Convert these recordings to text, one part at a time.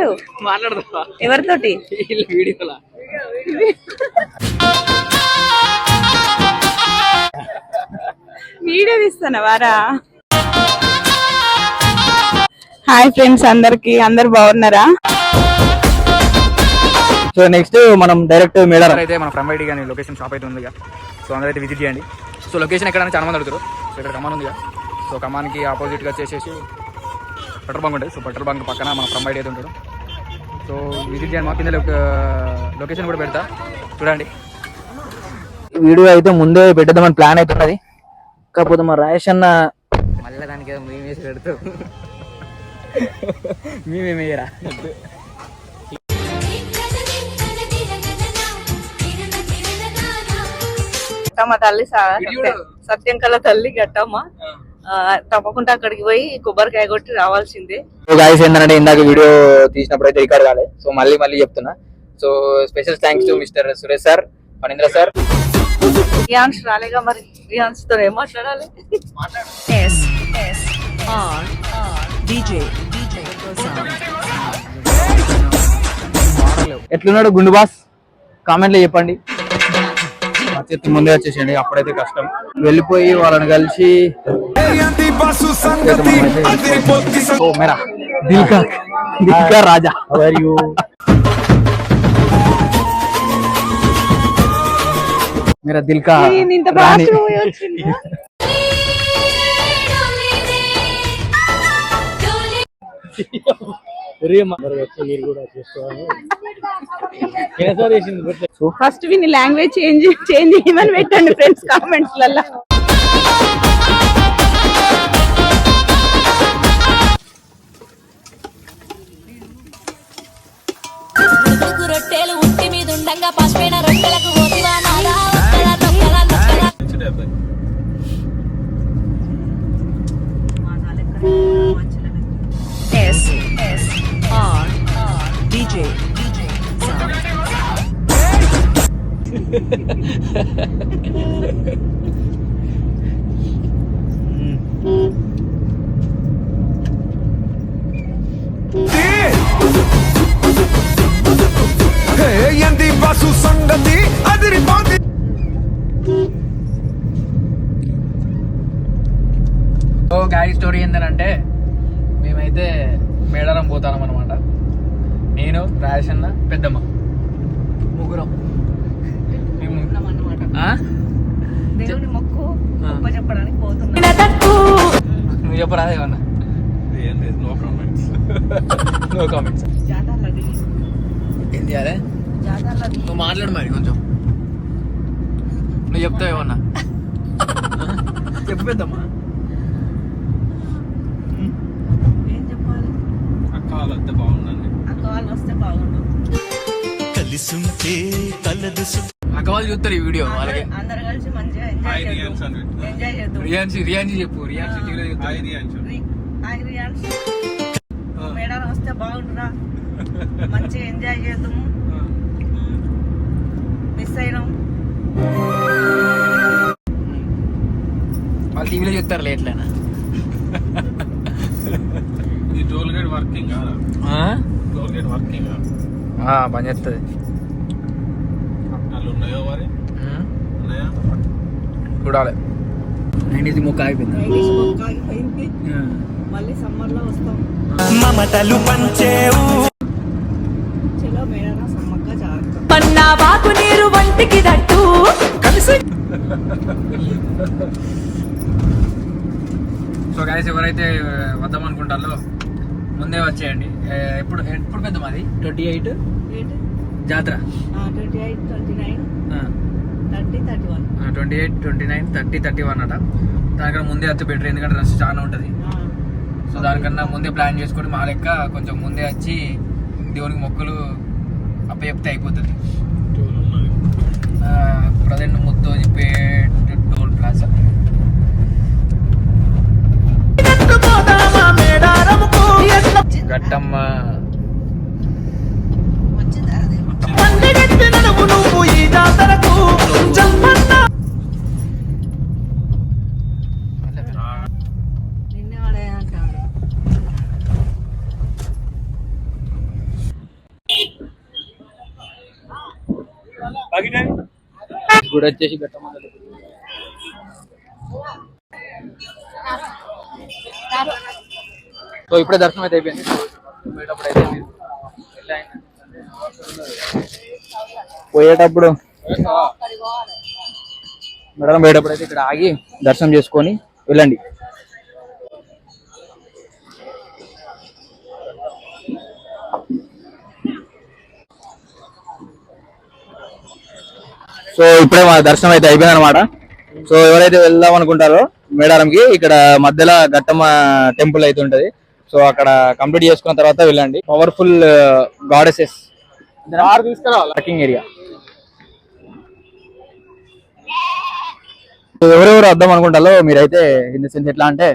ఎవరు మాట్లాడదా ఎవరితోటి వీడియోలా వీడియో తీస్తానా వారా? హాయ్ ఫ్రెండ్స్, అందరు బాగున్నారా? సో నెక్స్ట్ మనం డైరెక్ట్ మేడారం అయితే మన ఫ్రమ్ ఐడి కానీ లొకేషన్ షాప్ అయితే ఉంది. సో అందరూ అయితే విజిట్ చేయండి. సో లొకేషన్ ఎక్కడైనా చాలా మంది అడుగుతారు. సో ఇక్కడ కమాన్ ఉంది. సో కమాన్కి ఆపోజిట్గా వచ్చేసేసి పెట్రోల్ బంక్ ఉంటుంది. సో పెట్రోల్ బంక్ పక్కన మన ఫ్రమ్ ఐడి అయితే ఉంటాడు. సో విజిట్ చేయండి. మా కింద లొకేషన్ కూడా పెడతా, చూడండి. వీడియో అయితే ముందే పెట్టేద్దామని ప్లాన్ అయితే ఉన్నది. కాకపోతే మా రాయేష్ అన్న మళ్ళీ దానికి ఏదో మేమేసి పెడతాం. మేమేమయ్యారా గట్టమ్మ తల్లి సత్యం కల తల్లి గట్టమ్మ. తప్పకుండా అక్కడికి పోయి కొబ్బరికాయ కొట్టి రావాల్సిందే. గాయస్ ఏంటంటే ఇందాక వీడియో తీసినప్పుడు అయితే రికార్డ్ కాలే. సో మళ్ళీ చెప్తున్నా. So special thanks to mister Suresh sir, Phanindra sir. రియాన్స్ రాలేగా, మరి రియాన్స్ తో ఏం మాట్లాడాలి? ఎట్లున్నాడు గుండు బాస్? కామెంట్లో చెప్పండి. చేతి ముందే వచ్చేసేయండి, అప్పుడైతే కష్టం. వెళ్ళిపోయి వాళ్ళని కలిసి మేరా దిల్కా రాజా मेरा दिल का रानी. ఫస్ట్ విని లాంగ్వేజ్ చేంజ్ చేయమని పెట్టండి ఫ్రెండ్స్ కామెంట్స్ లలో. రొట్టెలు ఉట్టి మీద ఉండంగా పసిపోయిన రొట్టెలకు సంగతి అదిరిపోతుంది. సో గాయస్ స్టోరీ ఏంటంటే మేమైతే మేడారం పోతాం అనమాట. నేను, రాయేష్ అన్న, పెద్దమ్మ ముగ్గురం. దేవుని మొక్కు గొప్ప చెప్పడానికి పోతున్నా. నువ్వు చెప్పరా ఏమన్నా? No comments. ఏం చేయాలి? నువ్వు మాట్లాడు మరి కొంచెం. నువ్వు చెప్తావు ఏమన్నా? చెప్పు పెద్దమ్మా. ఏం చెప్పాలి? అక్క వాళ్ళు వస్తే బాగుండండి. అక్క వాళ్ళు వస్తే బాగుండు. కలిసుంటే కలదు. అక్క వాళ్ళు చూస్తారు ఈ వీడియో. వాళ్ళకి అందరు కలిసి మంచిగా ఎంజాయ్ చేద్దాం. రియాన్సీ చెప్పు. రియాన్సీ టీవీలో మేడారం వస్తే బాగుంటురా, మంచిగా ఎంజాయ్ చేద్దాము. మిస్ అయినాం. వాళ్ళు టీవీలో చెప్తారు లేట్లేనా? టోల్ గేట్ వర్కింగ్ పని చేస్తుంది. ఉన్నాయో మరి చూడాలి. 90s మొక్క ఆగిపోయింది. మళ్ళీ సమ్మర్ లో వస్తాం. మమతలు పంచేవు చలో మేడారం సమ్మక్క జాగ్రత్త. పన్నా వాకు నీరు వంటికి దట్టు కలిసి. సో గైస్ ఎవరైతే వద్దాం అనుకుంటారో ముందే వచ్చేయండి. ఎప్పుడు పెద్ద మాది 28 జాతర. 28, 29, 30, 31. 28, 29, 30, 31 అట. దానికన్నా ముందే వచ్చి బెటర్, ఎందుకంటే రష్ చాలా ఉంటుంది. సో దానికన్నా ముందే ప్లాన్ చేసుకొని మా లెక్క కొంచెం ముందే వచ్చి దేవునికి మొక్కులు అప్పచెప్తే అయిపోతుంది. Present Muthojipet toll plaza. Gattamma గుడి వచ్చేసి గట్టమ్మ సో ఇప్పుడే దర్శనం అయితే అయిపోయింది. పోయేటప్పుడు మేడం పోయేటప్పుడు అయితే ఇక్కడ ఆగి దర్శనం చేసుకొని వెళ్ళండి. సో ఇప్పుడే మా దర్శనం అయితే అయిపోయింది అనమాట. సో ఎవరైతే వెళ్దాం అనుకుంటారో మేడారంకి ఇక్కడ మధ్యలో గట్టమ్మ టెంపుల్ అయితే ఉంటది. సో అక్కడ కంప్లీట్ చేసుకున్న తర్వాత వెళ్ళండి. Powerful goddesses parking area. ఎవరెవరు వద్దాం అనుకుంటారో మీరైతే ఇన్ ద సెన్స్ ఎట్లా అంటే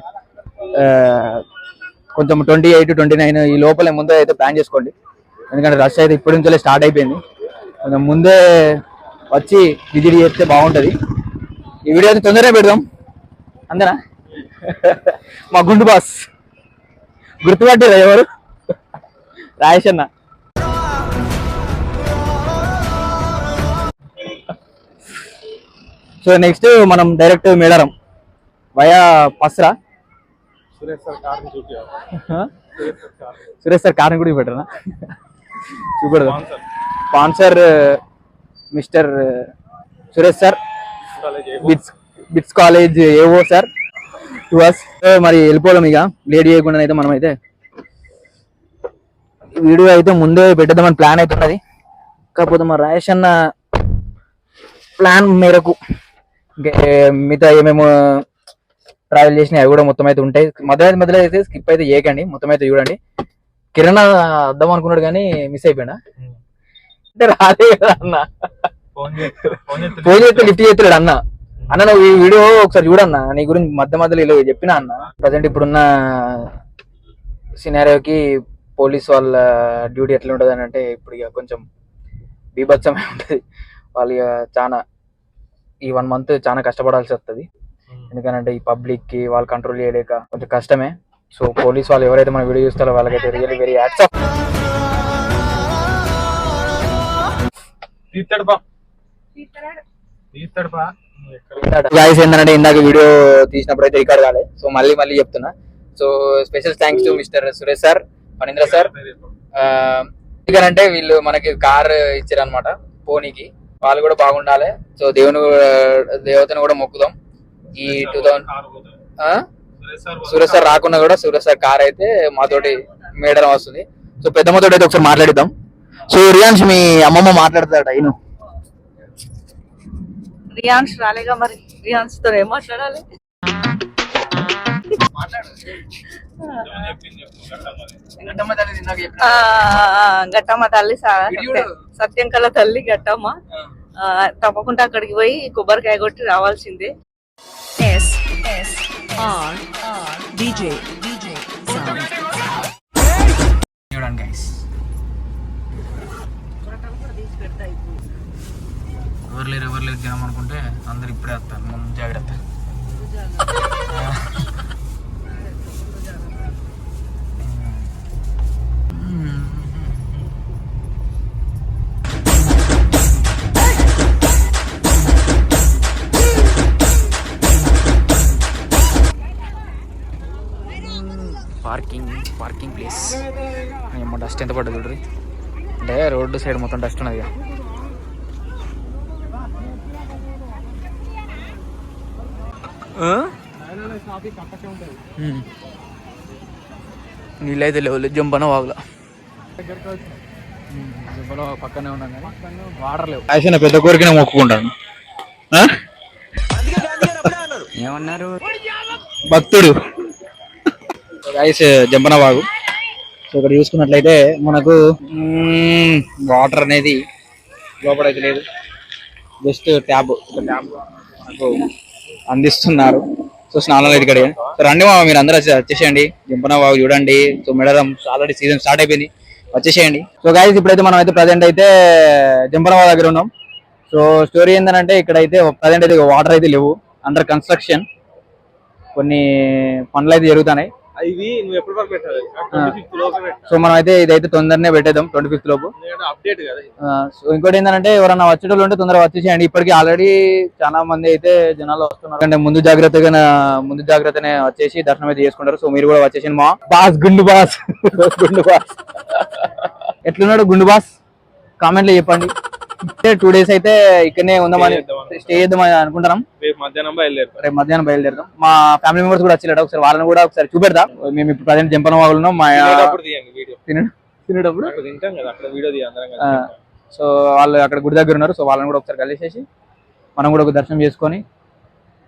కొంచెం 28, 29 ఈ లోపల ముందే అయితే ప్లాన్ చేసుకోండి. ఎందుకంటే రష్ అయితే ఇప్పటి నుంచే స్టార్ట్ అయిపోయింది. కొంచెం ముందే వచ్చి విజిట్ చేస్తే బాగుంటది. ఈ వీడియో అయితే తొందరగా పెడదాం అంతేనా? మా గుండు బాస్ గుర్తుపట్టారా ఎవరు? రాయేష్ అన్న. సో నెక్స్ట్ మనం direct Medaram via Pasra. Suresh sir కార్ని కూడా చూపెట్టరా? చూపెడదాం. Sponsor mister Suresh sir, BITS college ఏవో సార్ టు అస్. మరి వెళ్ళిపోవడం ఇక లేట్ చేయకుండా అయితే మనం అయితే వీడియో అయితే ముందే పెట్టేద్దామని ప్లాన్ అయితే ఉన్నది. కాకపోతే మా రాయేష్ అన్న ప్లాన్ మేరకు మిగతా ఏమేమో ట్రావెల్ చేసినాయి అవి కూడా మొత్తం అయితే ఉంటాయి. మధ్యలో అయితే స్కిప్ అయితే చేయకండి, మొత్తం అయితే చూడండి. కిరణ్ వద్దాం అనుకున్నాడు కానీ మిస్ అయిపోయినా అంటే రాలే కదా అన్న. ఫోన్ చేస్తే లిఫ్ట్ చేస్తాడు అన్న. అన్న నువ్వు ఈ వీడియో ఒకసారి చూడన్నా, నీ గురించి మధ్యలో ఇలా చెప్పినా అన్న. ప్రజెంట్ ఇప్పుడున్న సినారియోకి పోలీస్ వాళ్ళ డ్యూటీ ఎట్లా ఉంటుంది అని అంటే ఇప్పుడు ఇక కొంచెం బీభత్సమే ఉంటుంది. వాళ్ళు ఇక చాలా ఈ 1 month చాలా కష్టపడాల్సి వస్తుంది. ఎందుకంటే ఈ పబ్లిక్ కి వాళ్ళు కంట్రోల్ చేయలేక కొంచెం కష్టమే. సో పోలీస్ వాళ్ళు ఎవరైతే మన వీడియో చూస్తారో వాళ్ళకైతే really very hats off. Guys ఏంటంటే ఇందాక వీడియో తీసినప్పుడు అయితే రికార్డ్ కాలేదు. సో మళ్ళీ చెప్తున్నా. So special thanks to mister Suresh sir, Phanindra sir. ఎందుకంటే వీళ్ళు మనకి కార్ ఇచ్చారనమాట పోనీకి. వాళ్ళు కూడా బాగుండాలి. సో దేవతను కూడా మొక్కుదాం. ఈ 2000 సురేష్ సార్ రాకున్నా కూడా సురేష్ సార్ కార్ అయితే మాతోటి మేడరం వస్తుంది. సో పెద్దమ్మతోటి అయితే ఒకసారి మాట్లాడిద్దాం. సో రియాన్స్ మీ అమ్మమ్మ మాట్లాడతాడ ఈయన. రియాన్స్ రాలేగా, మరి రియాన్స్ తో ఏం మాట్లాడాలి? గట్టమ్మ తల్లి సత్యం కల తల్లి గట్టమ్మ. తప్పకుండా అక్కడికి పోయి కొబ్బరికాయ కొట్టి రావాల్సిందే. చూడండి గైస్, ఎవరు లేరు జనం అనుకుంటే అందరు ఇప్పుడే వస్తారు. ముందు జాగ్రత్త. పార్కింగ్ ప్లేస్ ఏమో డస్ట్ ఎంత పడ్డది చూడ్రి. అంటే రోడ్డు సైడ్ మొత్తం డస్ట్ ఉన్నది. నీళ్ళైతే లేవు జంపన వాగుల. జంపన పక్కనే ఉన్నాం కానీ వాటర్ లేవు. యాక్చువల్ పెద్ద కోరికనే మొక్కుకుంటాను. ఏమన్నారు భక్తుడు? జంపన వాగు. సో ఇక్కడ చూసుకున్నట్లయితే మనకు వాటర్ అనేది లోపలైతే లేదు, జస్ట్ ట్యాబ్ మనకు అందిస్తున్నారు. సో స్నానాలు అయితే ఇక్కడ. సో రండి మా మీరు అందరూ వచ్చేసేయండి, జంపన వాగు చూడండి. So Medaram already season start అయిపోయింది, వచ్చేసేయండి. సో గైస్ ఇప్పుడైతే మనం అయితే ప్రజెంట్ అయితే జంపన వాగు దగ్గర ఉన్నాం. సో స్టోరీ ఏంటంటే ఇక్కడైతే ప్రజెంట్ అయితే వాటర్ అయితే లేవు, అండర్ కన్స్ట్రక్షన్. కొన్ని పనులు అయితే జరుగుతున్నాయి. ఇవి నువ్వు ఎప్పటి వరకు పెట్టాలి 25th లోపే పెట్టాలి. సో మనం అయితే ఇదైతే తొందరనే పెట్టేద్దాం 25th లోపు. అప్డేట్ కదా. సో ఇంకోటి ఏంటంటే ఎవరన్నా వచ్చేటోళ్ళు ఉంటే తొందరగా వచ్చేసేయండి. ఇప్పటికి ఆల్రెడీ చాలా మంది అయితే జనాలు వస్తున్నారు, అంటే ముందు జాగ్రత్తగానే వచ్చేసి దర్శనం అయితే చేసుకుంటారు. సో మీరు కూడా వచ్చేసింది మా బాస్ గుండు బాస్ గుండు బాస్ ఎట్లున్నాడు గుండు బాస్ కామెంట్లో చెప్పండి. 2 days అయితే ఇక్కడనే ఉందామని స్టే చేద్దామని అనుకుంటున్నాం. రేపు మధ్యాహ్నం బయలుదేరుతాం. మా ఫ్యామిలీ మెంబర్స్ కూడా వచ్చారు, ఒకసారి వాళ్ళని కూడా ఒకసారి చూపెడతా. మేము ఇప్పుడు ప్రజెంట్ జంపన వాళ్ళు ఉన్నాం. మా తినేటప్పుడు సో వాళ్ళు అక్కడ గుడి దగ్గర ఉన్నారు. సో వాళ్ళని కూడా ఒకసారి కలిసేసి మనం కూడా ఒక దర్శనం చేసుకొని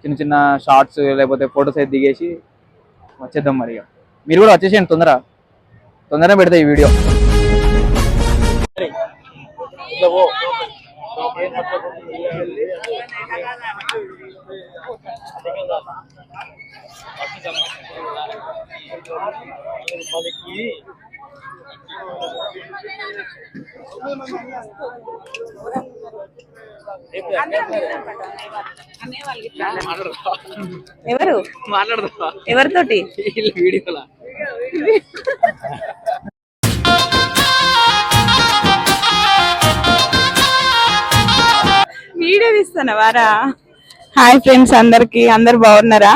చిన్న చిన్న షార్ట్స్ లేకపోతే ఫొటోస్ అయితే దిగేసి వచ్చేద్దాం. మరి మీరు కూడా వచ్చేసేయండి, తొందరగా పెడతాయి ఈ వీడియో. ఎవరితోటి వీడియోలా వీడియో తీస్తాను వారా. హాయ్ ఫ్రెండ్స్, అందరు బాగున్నారా?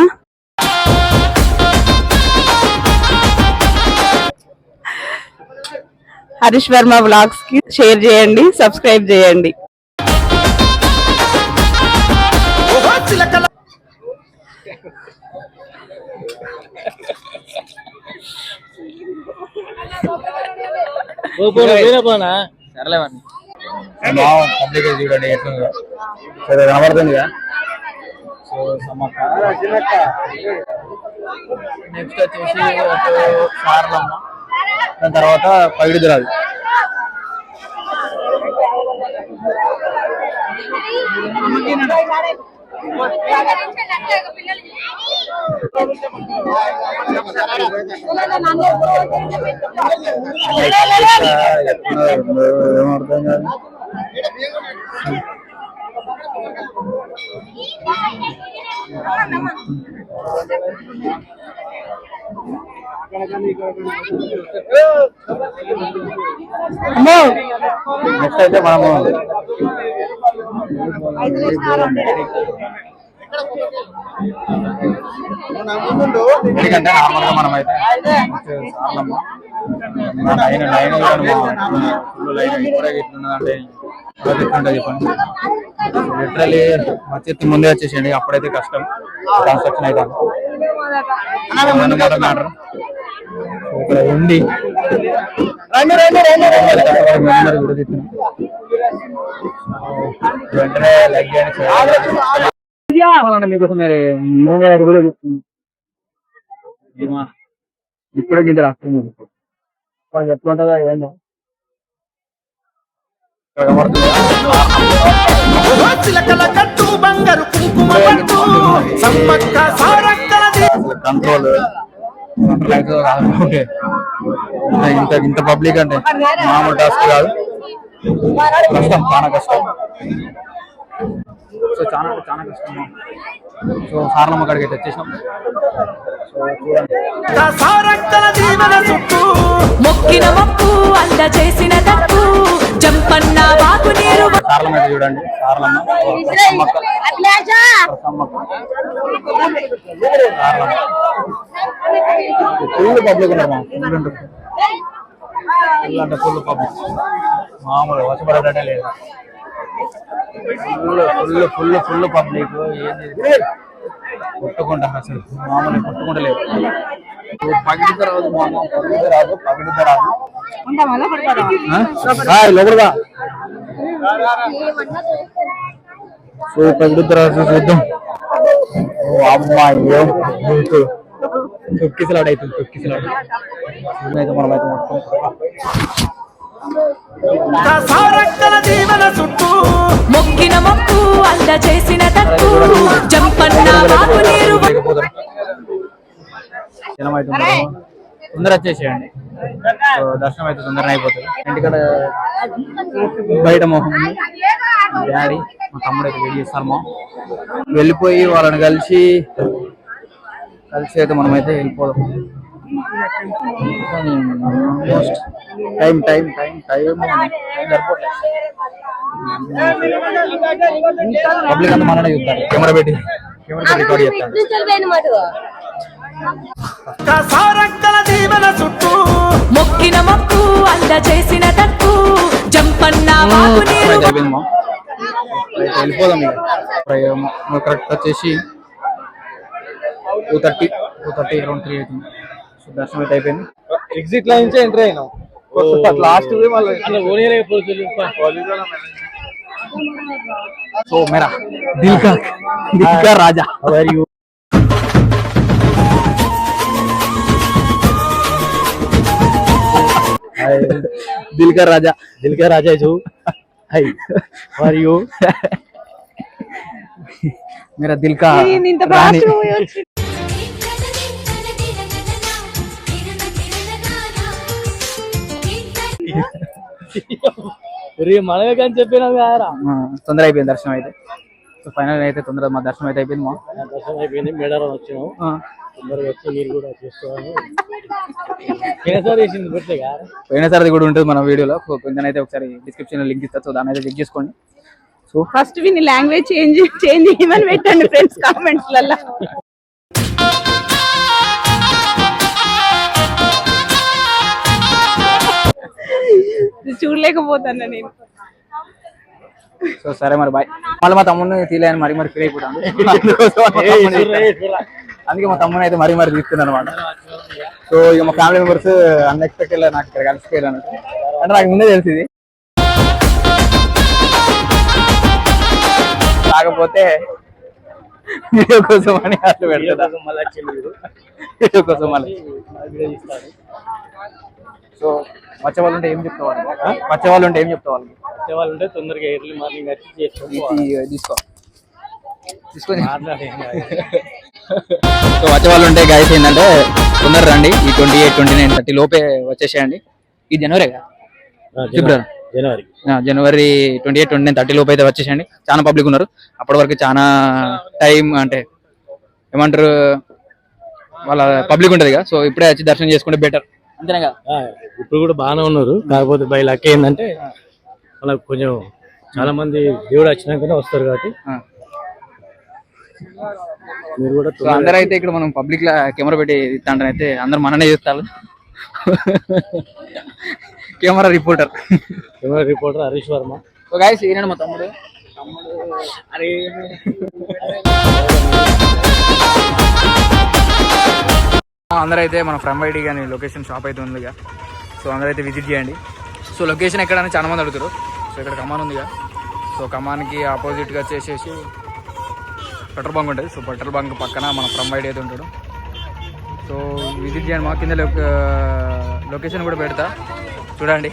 హరీష్ వర్మ వ్లాగ్స్ కి షేర్ చేయండి, సబ్స్క్రైబ్ చేయండి. సరేలేవండి పబ్లిక్ చూడండి ఎట్లుందో సరే కనబడుతుంది. సో సమ్మక్క నెక్స్ట్ వచ్చేసి సారలమ్మ, దాని తర్వాత పగిడిదురాలు. ఏమర్థం కాదు. నెక్స్ట్ అయితే మనము ఎందుకంటే నార్మల్ గా మనం అయితే లైన్ ఇప్పుడే ఎట్లున్నదంటే ఎట్లుంటుంది చెప్పండి. లిటరలీ వచ్చి ముందే వచ్చేసేయండి, అప్పుడైతే కష్టం కన్స్ట్రక్షన్ అయితే మ్యాటర్. ఇక్కడ ఉండి వెంటనే లైక్ చేయండి మీకోసం మీరు ఇప్పుడే గింజలు వస్తుంది. ఎట్లుంటుందో ఏంటో కంట్రోల్ ఇంత పబ్లిక్ అంటే మామూలు టాస్క్ కాదు, కష్టం, చాలా కష్టం. సో చాలా అంటే చాలా కష్టం. సో సారలమ్మ కాడికి అయితే వచ్చేసాం. సారలమ్మ అయితే చూడండి, ఫుల్ పబ్లిక్ ఉన్నారు, ఫుల్ అంటే ఫుల్ పబ్లిక్, మామూలు వసపడటనే లేదు. ఫుల్ ఫుల్ ఫుల్ పబ్లిక్ ఏంది కొట్టుకుంటా, అసలు మామూలు కొట్టుకుంటా లేదు. పగిడిత రాదు, పగిడిత రాదు లోపలగా. సో పగిడిత రాదు చూద్దాం. అమ్మాయి తొక్కిసలాడు అవుతుంది, తొక్కిసలాడు అయితే మనమైతే మొత్తం మొక్కిన మొక్కు అంద చేసిన తప్పు జంపన్న బాబు నీరు తొందర వచ్చేసేయండి. దర్శనం అయితే తొందరగా అయిపోతుంది. ఇంటికాడ బయట మొహం డాడీ మా తమ్ముడు అయితే వెయిట్ చేస్తాము. వెళ్ళిపోయి వాళ్ళని కలిసి అయితే మనమైతే వెళ్ళిపోదాం. టైం సరిపోట్లేదు. పబ్లిక్ అంతా మననే చూస్తారు, కెమెరా పెట్టి రికార్డ్ చేస్తాను. మొక్కిన మొక్కు అంద చేసిన తక్కు జంపన్న వెళ్ళిపోదాం ఇక. కరెక్ట్ వచ్చేసి 2:30 అరౌండ్ 3 అవుతుంది. సో దర్శనం అయితే అయిపోయింది. ఎగ్జిట్ లైన్ నుంచి ఎంటర్ అయినాం. Last so Mera దిల్కా Raja దిల్కా Raja Joe high are you मेरा दिल का रानी. మనమే కానీ చెప్పినా తొందర అయిపోయింది దర్శనం అయితే. సో ఫైనల్ అయితే తొందర మా దర్శనం అయితే అయిపోయింది. మా దర్శనం అయిపోయింది, మేడారం వచ్చినాము. తొందరగా వచ్చి మీరు కూడా చూసుకోవాలి. పోయినసారి కూడా ఉంటుంది మన వీడియోలో, కొంచెం అయితే ఒకసారి డిస్క్రిప్షన్ లో లింక్ ఇస్తా. సో దాని అయితే చెక్ చేసుకోండి. సో ఫస్ట్ విని లాంగ్వేజ్ చేంజ్ చేయమని పెట్టండి ఫ్రెండ్స్ కామెంట్స్ లలో. చూడలేకపోతాను నేను. సో సరే మరి బాయ్. మళ్ళీ మా తమ్ముడిని తీలేని మరీ ఫీల్ అయిపోతాను. అందుకే మా తమ్ముని అయితే మరీ తీసుకున్నాను అనమాట. సో ఇక మా ఫ్యామిలీ మెంబర్స్ అన్ఎక్స్పెక్టెడ్ నాకు ఇక్కడ కలిసిపోయాను అంటే నాకు ముందే తెలిసింది. కాకపోతే వీడియో కోసం అని అట్లా పెడతా. వీడియో కోసం మళ్ళీ. సో వచ్చే వాళ్ళు ఉంటే ఏం చెప్తావాలి? వచ్చే వాళ్ళు ఉంటే ఏం చెప్తావాలి? వచ్చే వాళ్ళు ఉంటే తొందరగా ఎర్లీ మార్నింగ్ వచ్చి తీసుకొని సో వచ్చే వాళ్ళు ఉంటే గైస్ ఏంటంటే తొందర రండి. ఈ 28, 29, 30 లోపే వచ్చేసేయండి. ఈ జనవరిగా ఫిబ్రవరి జనవరి 28, 29, 30 లోపు అయితే వచ్చేసేయండి. చాలా పబ్లిక్ ఉన్నారు. అప్పటి వరకు చాలా టైం అంటే ఏమంటారు వాళ్ళ పబ్లిక్ ఉంటుంది కదా. సో ఇప్పుడే వచ్చి దర్శనం చేసుకుంటే బెటర్, అంతేనా కదా? ఇప్పుడు కూడా బాగానే ఉన్నారు. కాకపోతే బై లక్ ఏంటంటే వాళ్ళకి కొంచెం చాలా మంది దేవుడు వచ్చినాకనే వస్తారు కాబట్టి మీరు కూడా అందరూ అయితే ఇక్కడ మనం పబ్లిక్ లా కెమెరా పెట్టి ఇస్తాంటే అయితే అందరు మననే చేస్తారు. Camera reporter Harish Varma. So guys ఈయన మా తమ్ముడు. అరే అందరూ అయితే మన ఫ్రమ్ ఐడి కానీ లొకేషన్ షాప్ అయితే ఉందిగా. సో అందరూ అయితే విజిట్ చేయండి. సో లొకేషన్ ఎక్కడని చాలా మంది అడుగుతారు. సో ఇక్కడ కమాన్ ఉందిగా. సో కమాన్కి ఆపోజిట్గా వచ్చేసేసి పెట్రోల్ బంక్ ఉంటుంది. సో పెట్రోల్ బంక్ పక్కన మన ఫ్రమ్ ఐడి అయితే ఉంటాడు. సో విజిట్ చేయండి. మా కింద లొకేషన్ కూడా పెడతా, చూడండి.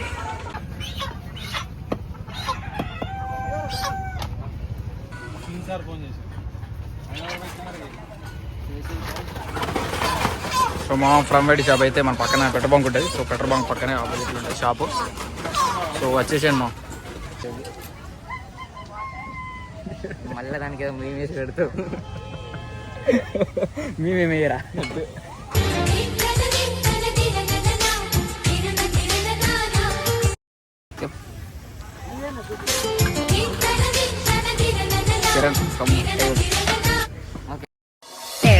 సో మా ఫ్రమ్ ఐడి షాప్ అయితే మన పక్కన పెట్రోల్ బంక్ ఉంటుంది. సో పెట్రోల్ బంక్ పక్కనే ఆపోజిట్లో ఉంటుంది షాపు. సో వచ్చేసాను మా మళ్ళీ దానికి ఏదో మేమేసి పెడతావు. మేమేమయ్యరా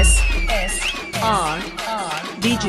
SSR DJ